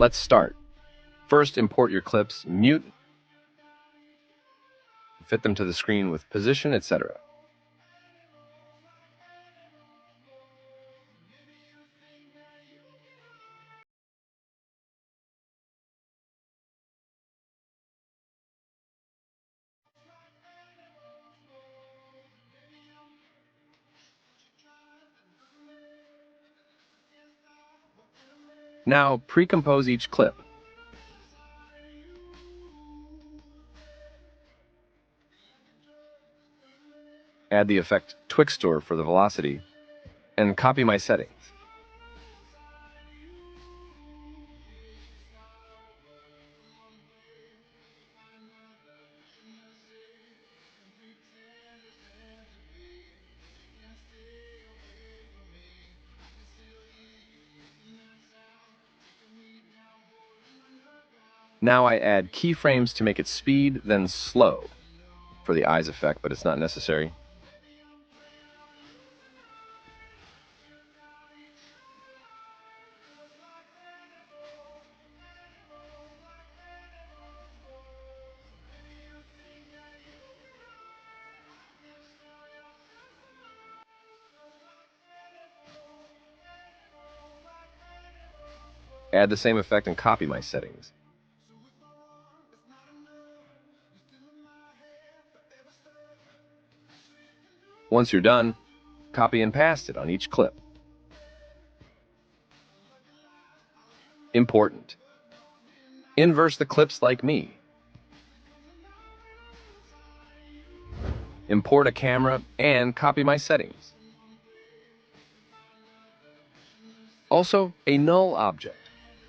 Let's start. First, import your clips, mute, fit them to the screen with position, etc. Now, pre-compose each clip. Add the effect Twixtor for the velocity, and copy my settings. Now I add keyframes to make it speed, then slow for the eyes effect, but it's not necessary. Add the same effect and copy my settings. Once you're done, copy and paste it on each clip. Important. Inverse the clips like me. Import a camera and copy my settings. Also, a null object,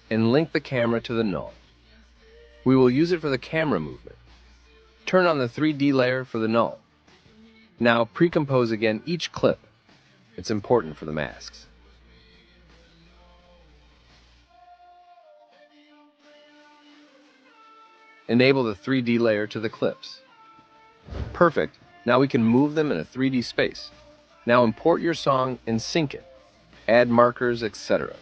and link the camera to the null. We will use it for the camera movement. Turn on the 3D layer for the null. Now pre-compose again each clip. It's important for the masks. Enable the 3D layer to the clips. Perfect. Now we can move them in a 3D space. Now import your song and sync it. Add markers, etc.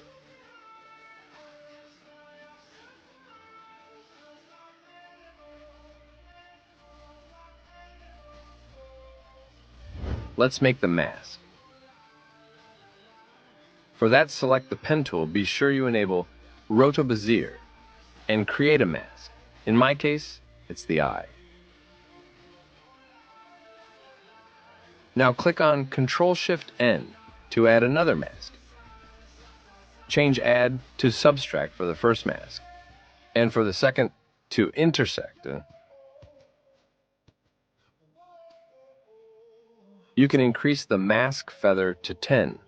Let's make the mask. For that, select the pen tool. Be sure you enable Roto Bezier and create a mask. In my case, it's the eye. Now click on Ctrl-Shift-N to add another mask. Change Add to Subtract for the first mask, and for the second to Intersect. You can increase the mask feather to 10.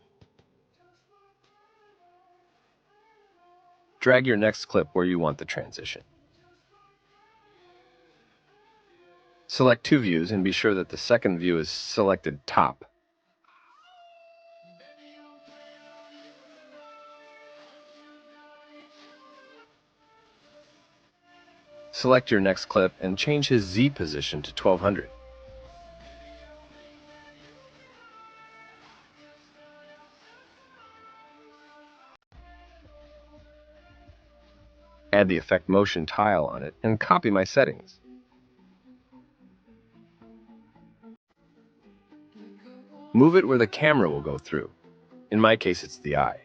Drag your next clip where you want the transition. Select two views and be sure that the second view is selected top. Select your next clip and change his Z position to 1200. Add the effect motion tile on it and copy my settings. Move it where the camera will go through. In my case, it's the eye.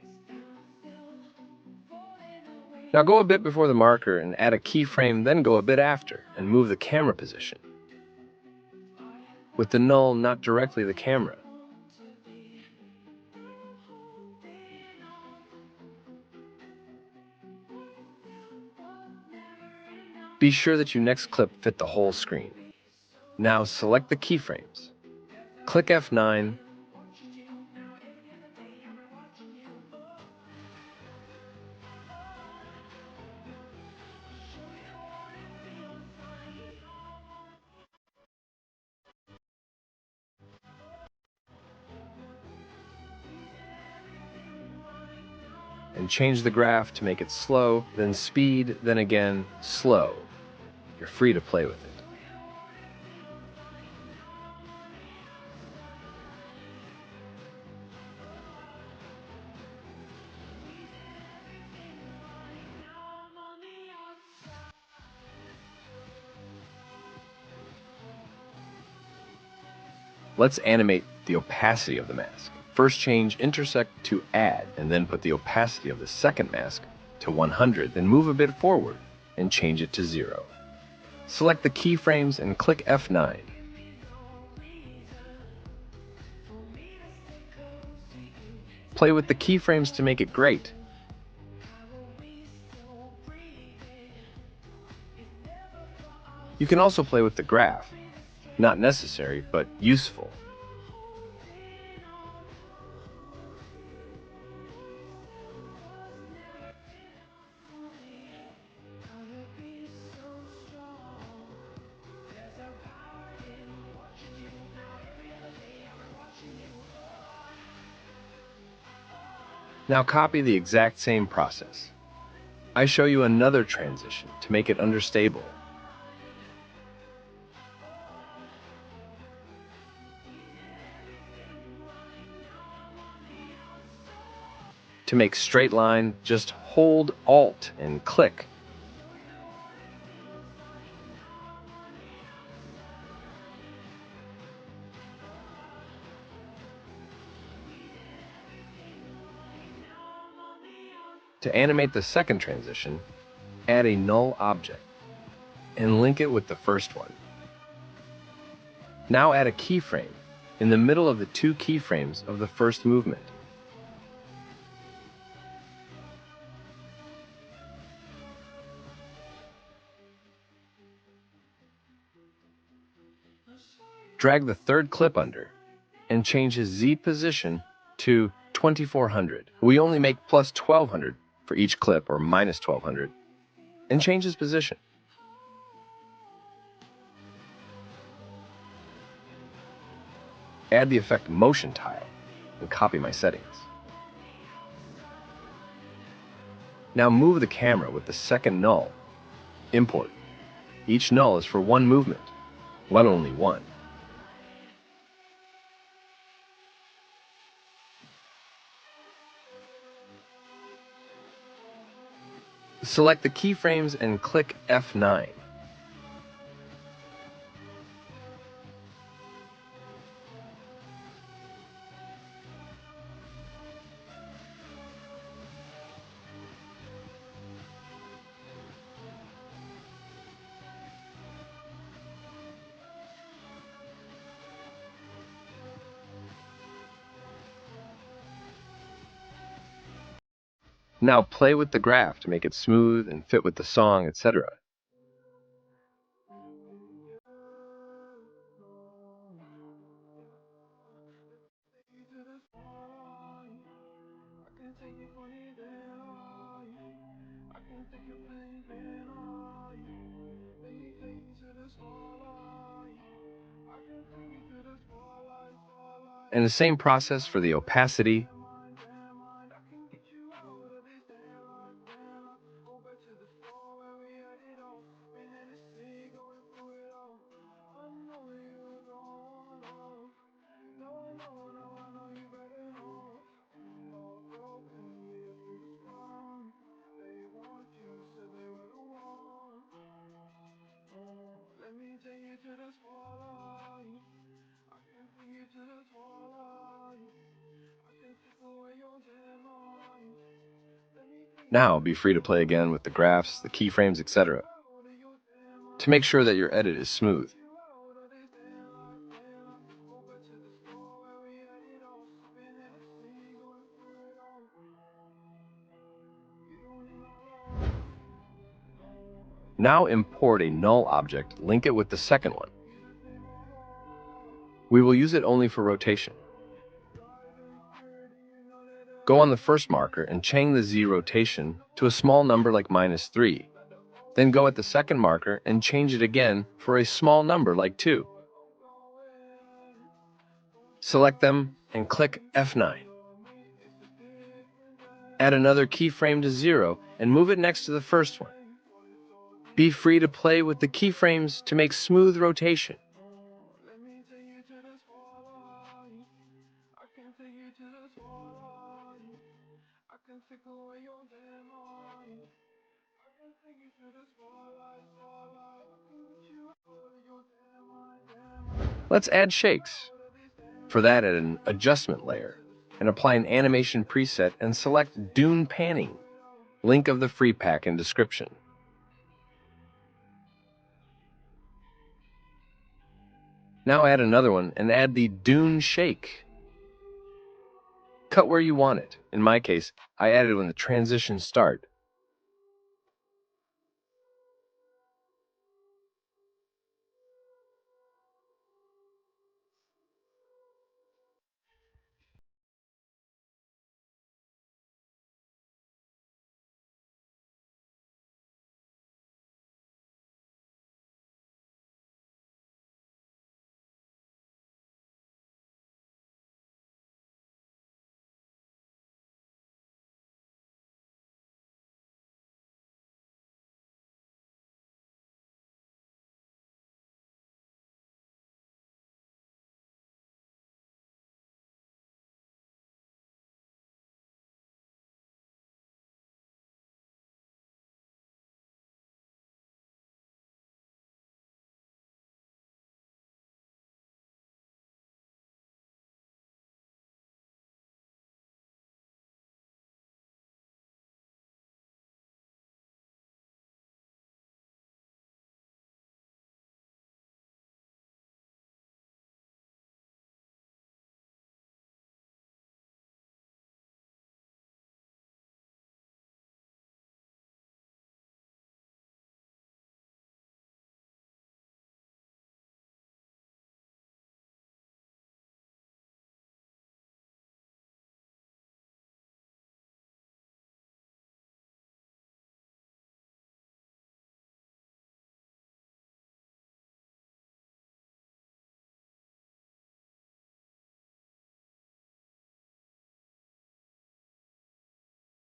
Now go a bit before the marker and add a keyframe, then go a bit after and move the camera position. With the null, not directly the camera. Be sure that your next clip fit the whole screen. Now select the keyframes. Click F9. And change the graph to make it slow, then speed, then again slow. You're free to play with it. Let's animate the opacity of the mask. First change intersect to add, and then put the opacity of the second mask to 100, then move a bit forward and change it to 0. Select the keyframes and click F9. Play with the keyframes to make it great. You can also play with the graph. Not necessary, but useful. Now copy the exact same process. I show you another transition to make it understable. To make straight line, just hold Alt and click. To animate the second transition, add a null object and link it with the first one. Now add a keyframe in the middle of the two keyframes of the first movement. Drag the third clip under and change his Z position to 2400. We only make plus 1200 for each clip or minus 1200, and change his position. Add the effect motion tile and copy my settings. Now move the camera with the second null. Import. Each null is for one movement, but only one. Select the keyframes and click F9. Now play with the graph to make it smooth and fit with the song, etc. And the same process for the opacity. Now be free to play again with the graphs, the keyframes, etc. to make sure that your edit is smooth. Now import a null object, link it with the second one. We will use it only for rotation. Go on the first marker and change the Z rotation to a small number like -3. Then go at the second marker and change it again for a small number like 2. Select them and click F9. Add another keyframe to 0 and move it next to the first one. Be free to play with the keyframes to make smooth rotation. Let's add shakes. For that, add an adjustment layer and apply an animation preset and select Dune Panning. Link of the free pack in description. Now add another one and add the Dune Shake. Cut where you want it. In my case, I added when the transitions start,